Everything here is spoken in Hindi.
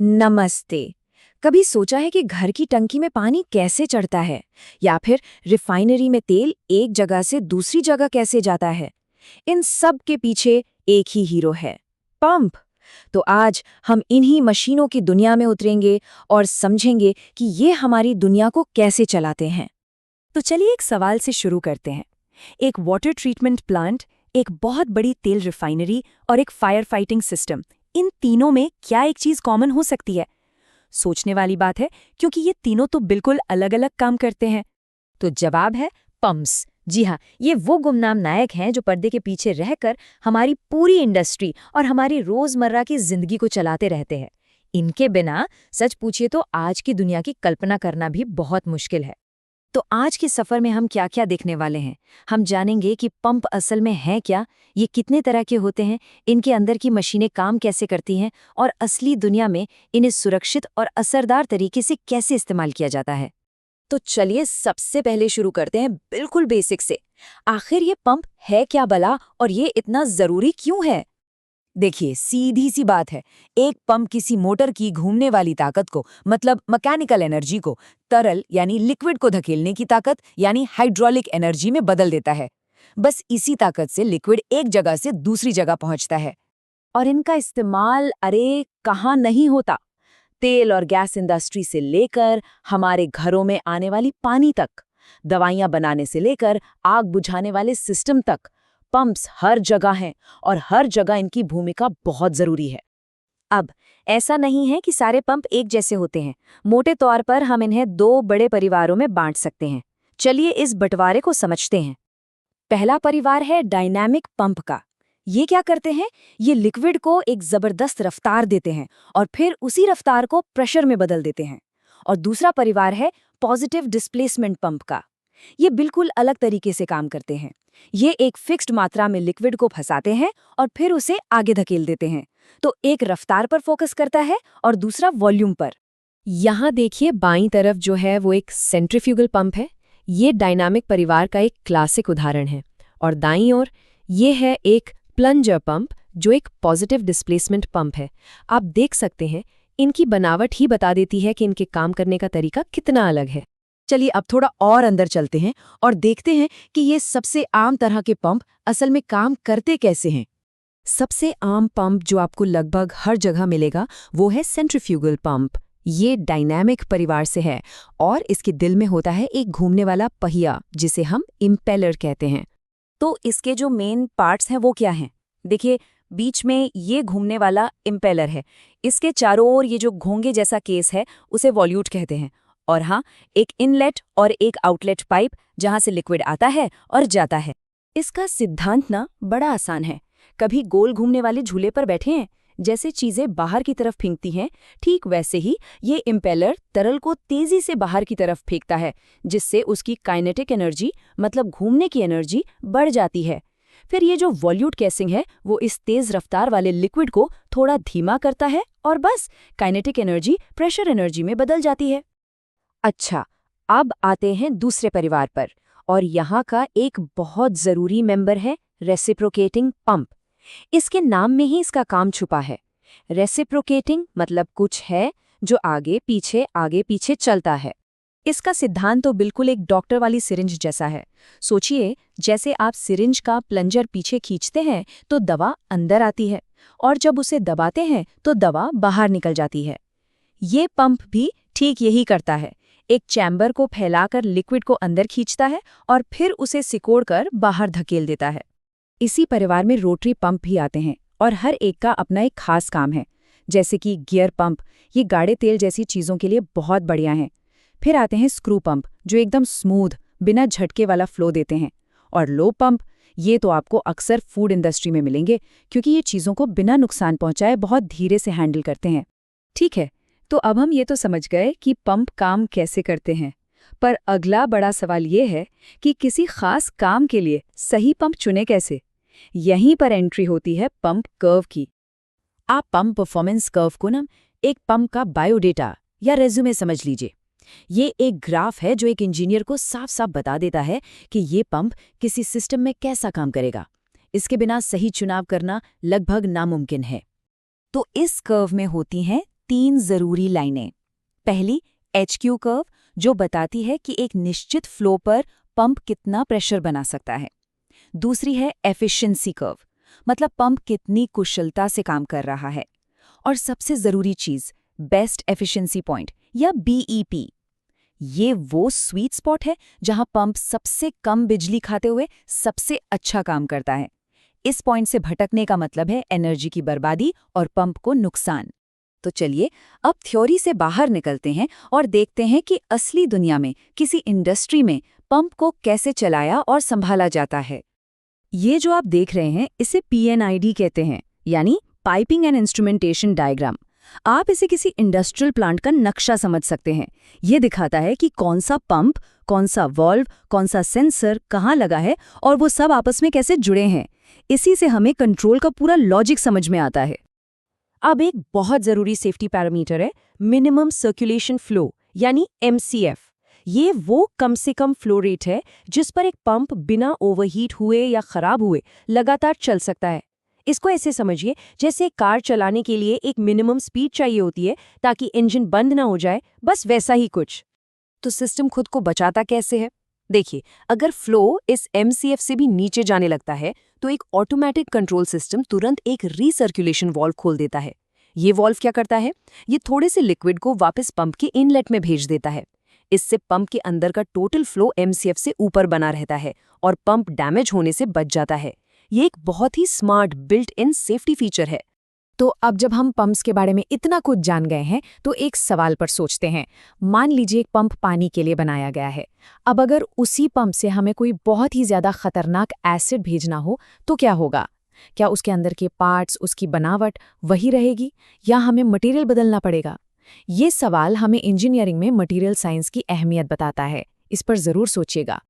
नमस्ते। कभी सोचा है कि घर की टंकी में पानी कैसे चढ़ता है या फिर रिफाइनरी में तेल एक जगह से दूसरी जगह कैसे जाता है? इन सब के पीछे एक ही हीरो है, पंप। तो आज हम इन्हीं मशीनों की दुनिया में उतरेंगे और समझेंगे कि ये हमारी दुनिया को कैसे चलाते हैं। तो चलिए एक सवाल से शुरू करते हैं। एक वाटर ट्रीटमेंट प्लांट, एक बहुत बड़ी तेल रिफाइनरी और एक फायर फाइटिंग सिस्टम, इन तीनों में क्या एक चीज कॉमन हो सकती है? सोचने वाली बात है, क्योंकि ये तीनों तो बिल्कुल अलग अलग काम करते हैं। तो जवाब है पंप्स। जी हाँ, ये वो गुमनाम नायक हैं जो पर्दे के पीछे रहकर हमारी पूरी इंडस्ट्री और हमारी रोजमर्रा की जिंदगी को चलाते रहते हैं। इनके बिना सच पूछिए तो आज की दुनिया की कल्पना करना भी बहुत मुश्किल है। तो आज के सफर में हम क्या क्या देखने वाले हैं? हम जानेंगे कि पंप असल में है क्या, ये कितने तरह के होते हैं, इनके अंदर की मशीनें काम कैसे करती हैं और असली दुनिया में इन्हें सुरक्षित और असरदार तरीके से कैसे इस्तेमाल किया जाता है। तो चलिए सबसे पहले शुरू करते हैं बिल्कुल बेसिक से। आखिर ये पंप है क्या भला और ये इतना जरूरी क्यों है? देखिए, सीधी सी बात है। एक पंप किसी मोटर की घूमने वाली ताकत को, मतलब मैकेनिकल एनर्जी को, तरल यानी लिक्विड को धकेलने की ताकत यानी हाइड्रोलिक एनर्जी में बदल देता है। बस इसी ताकत से लिक्विड एक जगह से दूसरी जगह पहुंचता है। और इनका इस्तेमाल अरे कहाँ नहीं होता। तेल और गैस इंडस्ट्री से लेकर हमारे घरों में आने वाली पानी तक, दवाइयां बनाने से लेकर आग बुझाने वाले सिस्टम तक, पंप्स हर जगह हैं और हर जगह इनकी भूमिका बहुत जरूरी है। अब ऐसा नहीं है कि सारे पंप एक जैसे होते हैं। मोटे तौर पर हम इन्हें दो बड़े परिवारों में बांट सकते हैं। चलिए इस बंटवारे को समझते हैं। पहला परिवार है डायनामिक पंप का। ये क्या करते हैं? ये लिक्विड को एक जबरदस्त रफ्तार देते हैं और फिर उसी रफ्तार को प्रेशर में बदल देते हैं। और दूसरा परिवार है पॉजिटिव डिस्प्लेसमेंट पंप का। ये बिल्कुल अलग तरीके से काम करते हैं। ये एक फिक्स्ड मात्रा में लिक्विड को फंसाते हैं और फिर उसे आगे धकेल देते हैं। तो एक रफ्तार पर फोकस करता है और दूसरा वॉल्यूम पर। यहाँ देखिए, बाईं तरफ जो है वो एक सेंट्रीफ्यूगल पंप है। ये डायनामिक परिवार का एक क्लासिक उदाहरण है। और दाईं ओर ये है एक प्लंजर पंप, जो एक पॉजिटिव डिस्प्लेसमेंट पंप है। आप देख सकते हैं, इनकी बनावट ही बता देती है कि इनके काम करने का तरीका कितना अलग है। चलिए अब थोड़ा और अंदर चलते हैं और देखते हैं कि ये सबसे आम तरह के पंप असल में काम करते कैसे हैं। सबसे आम पंप जो आपको लगभग हर जगह मिलेगा वो है सेंट्रीफ्यूगल पंप। ये डायनामिक परिवार से है और इसके दिल में होता है एक घूमने वाला पहिया, जिसे हम इम्पेलर कहते हैं। तो इसके जो मेन पार्ट्स हैं वो क्या हैं? देखिए, बीच में ये घूमने वाला इम्पेलर है। इसके चारों ओर ये जो घोंगे जैसा केस है उसे वॉल्यूट कहते हैं। और हाँ, एक इनलेट और एक आउटलेट पाइप जहां से लिक्विड आता है और जाता है। इसका सिद्धांत ना बड़ा आसान है। कभी गोल घूमने वाले झूले पर बैठे हैं, जैसे चीजें बाहर की तरफ फेंकती हैं, ठीक वैसे ही ये इम्पेलर तरल को तेजी से बाहर की तरफ फेंकता है, जिससे उसकी काइनेटिक एनर्जी, मतलब घूमने की एनर्जी, बढ़ जाती है। फिर ये जो वॉल्यूट केसिंग है वो इस तेज रफ्तार वाले लिक्विड को थोड़ा धीमा करता है और बस काइनेटिक एनर्जी प्रेशर एनर्जी में बदल जाती है। अच्छा, अब आते हैं दूसरे परिवार पर और यहाँ का एक बहुत जरूरी मेंबर है रेसिप्रोकेटिंग पंप। इसके नाम में ही इसका काम छुपा है। रेसिप्रोकेटिंग मतलब कुछ है जो आगे पीछे चलता है। इसका सिद्धांत तो बिल्कुल एक डॉक्टर वाली सिरिंज जैसा है। सोचिए, जैसे आप सिरिंज का प्लंजर पीछे खींचते हैं तो दवा अंदर आती है और जब उसे दबाते हैं तो दवा बाहर निकल जाती है। ये पंप भी ठीक यही करता है। एक चैम्बर को फैलाकर लिक्विड को अंदर खींचता है और फिर उसे सिकोड़कर बाहर धकेल देता है। इसी परिवार में रोटरी पंप भी आते हैं और हर एक का अपना एक खास काम है। जैसे कि गियर पंप, ये गाढ़े तेल जैसी चीज़ों के लिए बहुत बढ़िया हैं। फिर आते हैं स्क्रू पंप, जो एकदम स्मूथ, बिना झटके वाला फ्लो देते हैं। और लो पंप, ये तो आपको अक्सर फूड इंडस्ट्री में मिलेंगे, क्योंकि ये चीज़ों को बिना नुकसान पहुंचाए बहुत धीरे से हैंडल करते हैं। ठीक है, तो अब हम ये तो समझ गए कि पंप काम कैसे करते हैं। पर अगला बड़ा सवाल ये है कि किसी खास काम के लिए सही पंप चुने कैसे? यहीं पर एंट्री होती है पंप कर्व की। आप पंप परफॉर्मेंस कर्व को ना एक पंप का बायोडेटा या रेज्यूमे समझ लीजिए। ये एक ग्राफ है जो एक इंजीनियर को साफ साफ बता देता है कि ये पंप किसी सिस्टम में कैसा काम करेगा। इसके बिना सही चुनाव करना लगभग नामुमकिन है। तो इस कर्व में होती हैं 3 जरूरी लाइनें। पहली HQ कर्व, जो बताती है कि एक निश्चित फ्लो पर पंप कितना प्रेशर बना सकता है। दूसरी है एफिशिएंसी कर्व, मतलब पंप कितनी कुशलता से काम कर रहा है। और सबसे जरूरी चीज, बेस्ट एफिशिएंसी पॉइंट या BEP। ये वो स्वीट स्पॉट है जहां पंप सबसे कम बिजली खाते हुए सबसे अच्छा काम करता है। इस पॉइंट से भटकने का मतलब है एनर्जी की बर्बादी और पंप को नुकसान। तो चलिए अब थ्योरी से बाहर निकलते हैं और देखते हैं कि असली दुनिया में किसी इंडस्ट्री में पंप को कैसे चलाया और संभाला जाता है। ये जो आप देख रहे हैं इसे PNID कहते हैं, यानी पाइपिंग एंड इंस्ट्रूमेंटेशन डायग्राम। आप इसे किसी इंडस्ट्रियल प्लांट का नक्शा समझ सकते हैं। ये दिखाता है कि कौन सा पंप, कौन सा वाल्व, कौन सा सेंसर कहाँ लगा है और वो सब आपस में कैसे जुड़े हैं। इसी से हमें कंट्रोल का पूरा लॉजिक समझ में आता है। अब एक बहुत जरूरी सेफ्टी पैरामीटर है मिनिमम सर्कुलेशन फ्लो, यानी MCF। ये वो कम से कम फ्लो रेट है जिस पर एक पंप बिना ओवरहीट हुए या खराब हुए लगातार चल सकता है। इसको ऐसे समझिए जैसे कार चलाने के लिए एक मिनिमम स्पीड चाहिए होती है ताकि इंजन बंद ना हो जाए, बस वैसा ही कुछ। तो सिस्टम खुद को बचाता कैसे है? देखिए, अगर फ्लो इस MCF से भी नीचे जाने लगता है तो एक ऑटोमेटिक कंट्रोल सिस्टम तुरंत एक रीसर्कुलेशन वाल्व खोल देता है। ये वाल्व क्या करता है? ये थोड़े से लिक्विड को वापस पंप के इनलेट में भेज देता है। इससे पंप के अंदर का टोटल फ्लो MCF से ऊपर बना रहता है और पंप डैमेज होने से बच जाता है। ये एक बहुत ही smart built in safety feature है। तो अब जब हम पंप्स के बारे में इतना कुछ जान गए हैं तो एक सवाल पर सोचते हैं। मान लीजिए एक पंप पानी के लिए बनाया गया है। अब अगर उसी पंप से हमें कोई बहुत ही ज्यादा खतरनाक एसिड भेजना हो तो क्या होगा? क्या उसके अंदर के पार्ट्स, उसकी बनावट वही रहेगी या हमें मटेरियल बदलना पड़ेगा? ये सवाल हमें इंजीनियरिंग में मटेरियल साइंस की अहमियत बताता है। इस पर जरूर सोचिएगा।